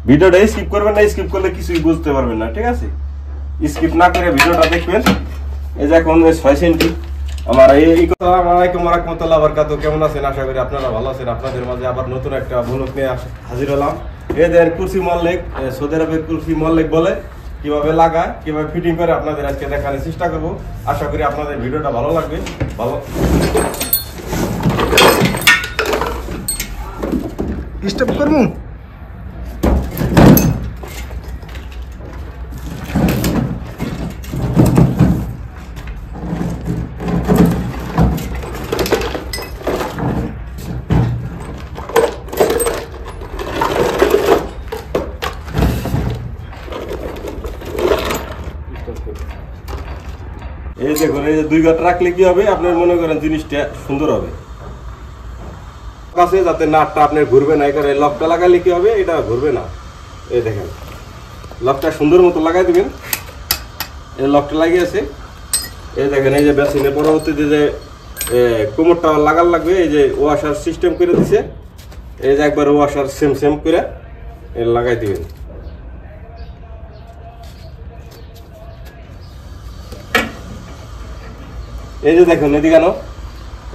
ভিডিওটা স্কিপ করবেন না, স্কিপ করলে কিছুই বুঝতে পারবেন না, ঠিক আছে? স্কিপ না করে ভিডিওটা দেখবেন। এই যে এখন 6 সেন্টি আমার এই কথা। আসসালামু আলাইকুম বারাকাতুহু। কেমন আছেন? আশা করি আপনারা ভালো আছেন। আপনাদের মাঝে আবার নতুন একটা ব্লগ নিয়ে হাজির হলাম। এই দেখেন কুরসি মল্লিক, সৌদি আরবের কুরসি মল্লিক বলে, কিভাবে লাগায়, কিভাবে ফিটিং করে আপনাদের আজকে দেখানোর চেষ্টা করব। আশা করি আপনাদের ভিডিওটা ভালো লাগবে। ভালো স্টপ করবো। এই দেখুন, এই যে 2 গাঁট রাখলে কি হবে, আপনার মনে করেন জিনিসটা সুন্দর হবে কাছে, যাতে নাটটা আপনার ঘুরবে না। এখানে লকটা লাগালে কি হবে, এটা ঘুরবে না। এই দেখেন লকটা সুন্দর মতো লাগাই দিবেন। এই লকটা লাগিয়েছে। এই দেখেন এই যে বেসিনের পরবর্তীতে যে কোমরটা লাগার লাগবে, এই যে ওয়াশার সিস্টেম করে দিছে। এই যে একবার ওয়াশার সেম করে লাগাই দিবেন। এই যে দেখুন এদিকে আনো,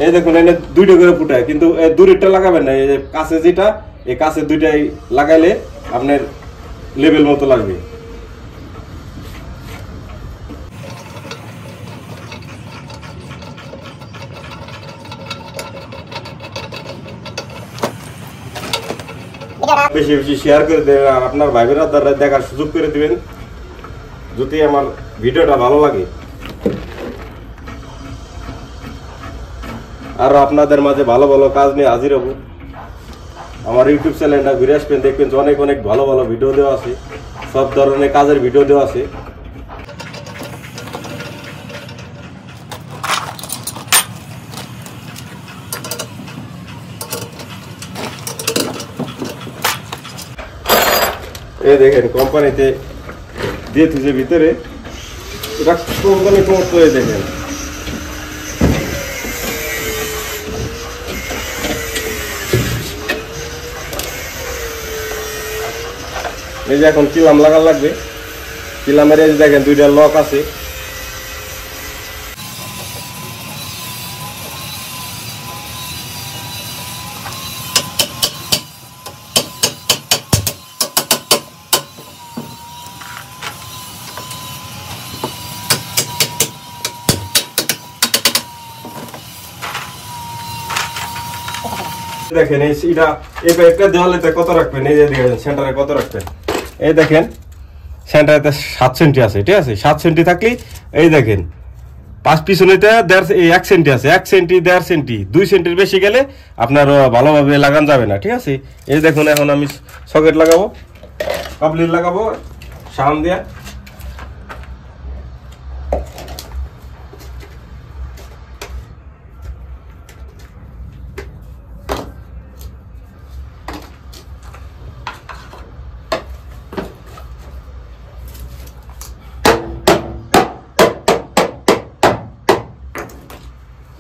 এই দেখুন এনে 2টা করে ফুটায়, কিন্তু দূরেরটা লাগাবেন না। এই যে কাছে যেটা, এই কাছে 2টাই লাগাইলে আপনার লেভেল মতো লাগবে। বেশি বেশি শেয়ার করে দেবেন আর আপনার ভাই বোনেরা দেখার সুযোগ করে দিবেন যদি আমার ভিডিওটা ভালো লাগে। আর আপনাদের মাঝে ভালো ভালো কাজ নিয়ে হাজির হব। আমার ইউটিউব চ্যানেলটা ঘুরে আসবেন, দেখবেন যে অনেক অনেক ভালো ভালো ভিডিও দেওয়া আছে, সব ধরনের কাজের ভিডিও দেওয়া আছে। এই দেখেন কোম্পানিতে দিয়ে থুছে ভিতরে, এটা কোম্পানি সমস্ত। এই দেখেন এই যে এখন কিলাম লাগার লাগবে। কিলামের এই দেখেন 2টা লক আছে। দেখেন এটা এই পাইপটা দেওয়ালেতে কত রাখবেন, এই যে দেখেন সেন্টারে কত রাখবেন। এই দেখেন সেন্টারেতে 7 সেন্টি আছে, ঠিক আছে? 7 সেন্টি থাকলে এই দেখেন 5 পিছনেতে 1 সেন্টি আছে, 1 সেন্টি 1.5 সেন্টি, 2 সেন্টির বেশি গেলে আপনার ভালোভাবে লাগান যাবে না, ঠিক আছে? এই দেখুন এখন আমি সকেট লাগাবো, কাবলির লাগাবো সাম দিয়া।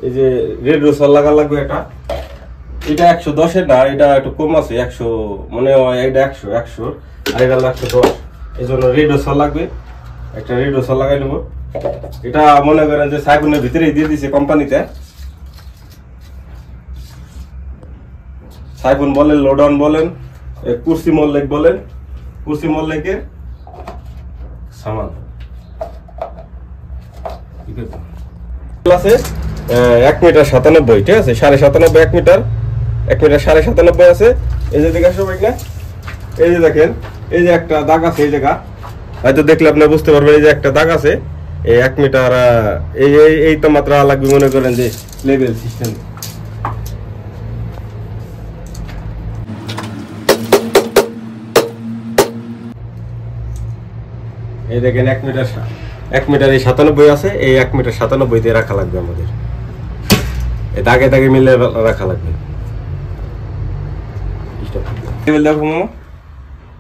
এই যে রেড রোসার লাগা লাগবে এটা 110-এর না, এটা একটু কম আছে, 100 মনে হয়। এটা 100 আর এটা 110, এই জন্য রেড রোসার লাগবে। একটা রেড রোসার লাগাই নেবো। এটা মনে করেন যে সাইফোনের ভিতরেই দিয়ে দিছে কোম্পানিতে। সাইফোন বলেন, লোডন বলেন, কুরসি মল্লিক বলেন, কুরসি মল্লিকের সামান আছে 1 মিটার 97, ঠিক আছে? 97.5 1 মিটার, 1 মিটার 97.5 আছে। এই যে দেখেন সবাই না, এই যে দেখেন এই যে একটা দাগ আছে, এই জায়গা হয়তো দেখলে আপনি বুঝতে পারবেন। এই যে একটা দাগ আছে, এই 1 মিটার এই তো মাত্রা লাগবে মনে করেন যে লেভেল সিস্টেম। এই দেখেন 1 মিটার 97 আছে, এই 1 মিটার 97 দিয়ে রাখা লাগবে আমাদের। এই দাগে দাগে মিলে রাখা লাগবে।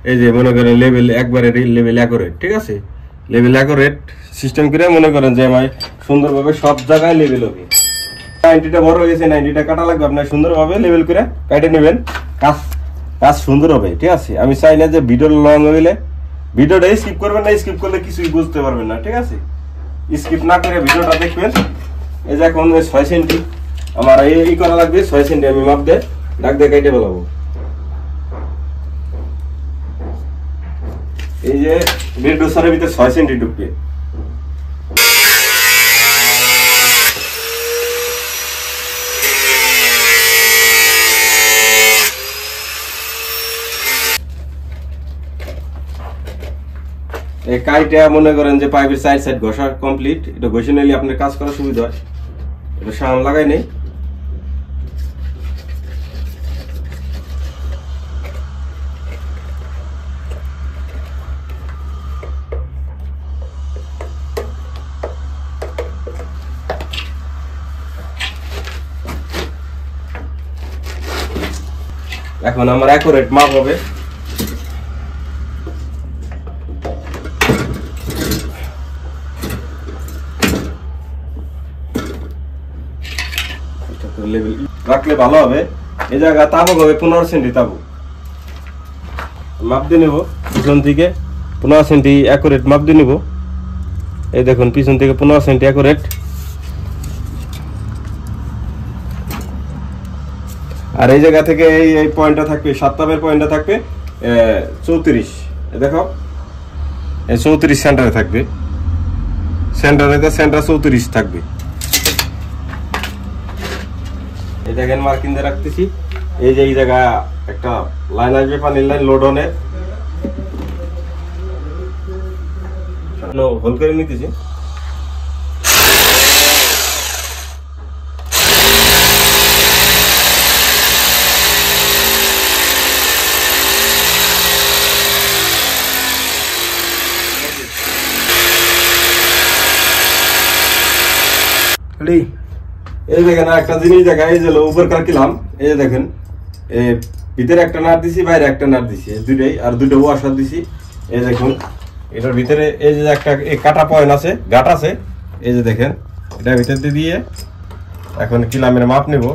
এই যে মনে করেন লেভেল একবারে লেভেল অ্যাকুরেট, ঠিক আছে? লেভেল অ্যাকুরেট সিস্টেম করে মনে করেন যে আমার সুন্দরভাবে সব জায়গায় লেভেল হবে। 90টা বড় হয়ে গেছে, 90টা কাটা লাগবে আপনার, সুন্দরভাবে লেভেল করে কাটে নেবেন। কাজ কাজ সুন্দর হবে, ঠিক আছে। আমি চাই না যে ভিডিও লং হইলে ভিডিওটা স্কিপ করবেন না, স্কিপ করলে কিছুই বুঝতে পারবেন না, ঠিক আছে। স্কিপ না করে ভিডিওটা দেখবেন। এই যে এখন 6 সেন্টি আমার এই করা লাগবে, 6 সেন্টি আমি মাপ দিয়ে দাগ দিয়ে কেটে ফেলাবো। এই যে বেড ডোসারের ভিতরে 6 সেন্টি ঢুকবে। এই কাইটা মনে করেন যে পাইপের সাইড ঘষা কমপ্লিট। এটা ঘষে নিলে আপনার কাজ করা সুবিধা হয়। এটা সামান লাগাই নেই। এখন আমার অ্যাকুরেট মাপ হবে। রাখলে ভালো হবে। এই জায়গা তাবুক হবে 15 সেন্টি তাবুক। মাপ দিয়ে নেব পিছন থেকে 15 সেন্টি অ্যাকুরেট মাপ দিয়ে নেব। এই দেখুন পিছন থেকে 15 সেন্টি অ্যাকুরেট। আর এই জায়গা থেকে এই পয়েন্টটা থাকবে, 7 তাপের পয়েন্টটা থাকবে 34। দেখো এই 34 সেন্টারে থাকবে, সেন্টার 34 থাকবে। এই দেখেন মার্কিং দিয়ে রাখতেছি। এই যে এই জায়গা একটা লাইন আসবে, পানির লাইন লোড অনে হোল করে নিতেছি। এই দেখেন একটা জিনিস দেখা, এই যে উপর কাটলাম, এই যে দেখেন ভিতরে একটা নাট দিছি, বাইরে একটা নাট দিছি, দুইটাই। আর দুটো ওয়াশার দিছি। এই দেখুন এটার ভিতরে এই যে একটা কাটা পয়েন্ট আছে, গাঁট আছে। এই যে দেখেন এটা ভিতর দিয়ে এখন কিলামের মাপ নেব।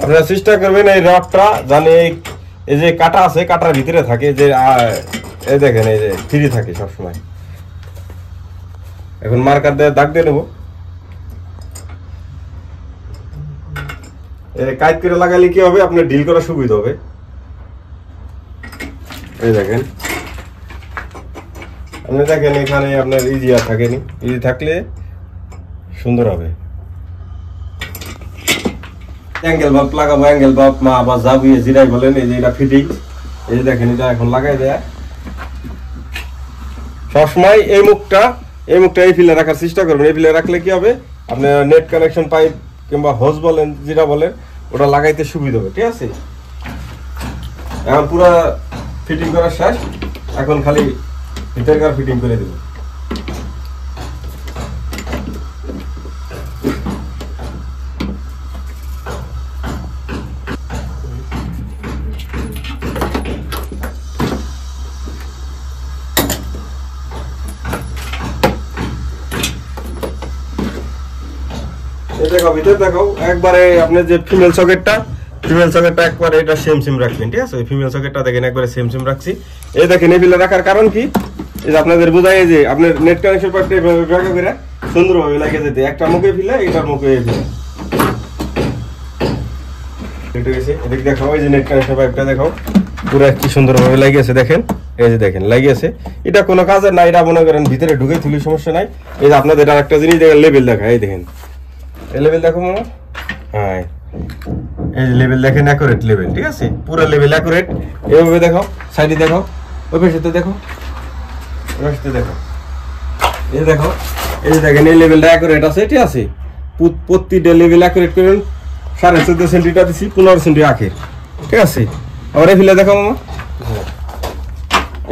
আপনারা চেষ্টা করবেন এই রডটা জানে এই যে কাটা আছে, কাটার ভিতরে থাকে, যে এই দেখেন এই যে ফ্রি থাকে সবসময়। এখন মার্কার দিয়ে দাগ দিয়ে নেব। কাট করে লাগালে কি হবে, আপনার ডিল করা সুবিধা হবে। এই দেখেন আপনি দেখেন এখানে আপনার ইজি আর থাকেনি, ইজি থাকলে সুন্দর হবে। অ্যাঙ্গেল বাল্ব লাগাবো, অ্যাঙ্গেল বাল্ব মা বা জাবিয়ে জিরাই বলেন। এই যে এটা ফিটিং, এই যে দেখেন এটা এখন লাগাই দেয়। সবসময় এই মুখটা এই ফিলে রাখার চেষ্টা করবেন। এই ফিলে রাখলে কি হবে, আপনার নেট কানেকশন পাইপ কিংবা হোজ বলেন যেটা বলেন ওটা লাগাইতে সুবিধা হবে, ঠিক আছে। এখন পুরা ফিটিং করা শেষ, এখন খালি ভিতরকার ফিটিং করে দেব। দেখো ভিতরে দেখো একবারে আপনার যে ফিমেল সকেটটা একবারে এটা সেম রাখবেন, ঠিক আছে। ফিমেল সকেটটা দেখেন একবারে সেম রাখছি। এই দেখেন এই বিলে রাখার কারণ কি, এই যে আপনাদের বোঝায় যে আপনার নেট কানেকশন পাইপটা এভাবে ব্যাকা করে সুন্দরভাবে লাগিয়ে যেতে, একটা মুখে ফিলে এটার মুখে ফিলে কেটে গেছে। এদিকে দেখো এই যে নেট কানেকশন পাইপটা দেখো পুরো কি সুন্দরভাবে লাগিয়েছে, দেখেন এই যে দেখেন লাগিয়েছে। এটা কোনো কাজের না, এটা মনে করেন ভিতরে ঢুকে তুলি সমস্যা নাই। এই যে আপনাদের আরেকটা জিনিস দেখেন, লেভেল দেখা, এই দেখেন এই লেভেল দেখো মামা, হ্যাঁ এই যে লেভেল দেখেন, অ্যাকুরেট লেভেল, ঠিক আছে। পুরো লেভেল অ্যাকুরেট। এইভাবে দেখো, সাইডে দেখো, ওই পাশেতে দেখো, ওই পাশেতে দেখো, এই দেখো এই যে দেখেন এই লেভেলটা অ্যাকুরেট আছে, ঠিক আছে। প্রতিটা লেভেল অ্যাকুরেট করেন। 14.5 সেন্টিটা দিছি, 15 সেন্টি আখের, ঠিক আছে। আবার এই ফিলে দেখো মামা,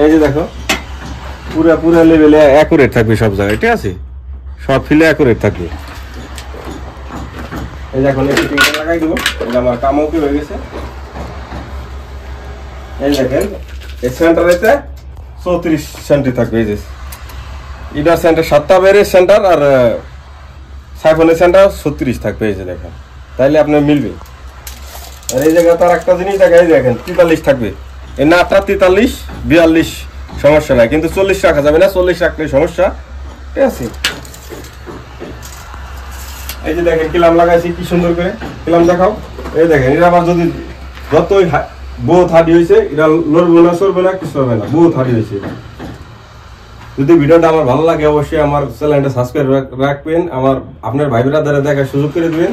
এই যে দেখো পুরো লেভেলে অ্যাকুরেট থাকবে সব জায়গায়, ঠিক আছে। সব ফিলে অ্যাকুরেট থাকবে। এই যে এখন এই ফিটিংটা লাগাই দেবো। এটা আমার কামও কি হয়ে গেছে। এই দেখেন এই সেন্টারেতে 34 সেন্টি থাকবে, এই যে এটা সেন্টার 7টা বেরের সেন্টার আর সাইফনের সেন্টার 36 থাকবে, এই যে দেখেন, তাইলে আপনার মিলবে। আর এই জায়গা তার একটা জিনিস দেখেন, এই দেখেন 43 থাকবে, এই নাটটা 43 42 সমস্যা নাই, কিন্তু 40 রাখা যাবে না, 40 রাখলে সমস্যা, ঠিক আছে। এই যে দেখেন কিলাম লাগাইছি কি সুন্দর করে, কিলাম দেখাও। এই দেখেন এটা আবার যদি যতই বহুত হাডি হয়েছে, এটা লড়বে না সরবে না কিছু হবে না, বহুত হাডি হয়েছে। যদি ভিডিওটা আমার ভালো লাগে অবশ্যই আমার চ্যানেলটা সাবস্ক্রাইব রাখবেন, আমার আপনার ভাই ব্রাদারে দেখার সুযোগ করে দিবেন,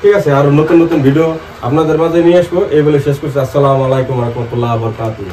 ঠিক আছে। আর নতুন নতুন ভিডিও আপনাদের মাঝে নিয়ে আসবো। এই বলে শেষ করছি। আসসালামু আলাইকুম ওয়া রাহমাতুল্লাহি ওয়া বারাকাতুহু।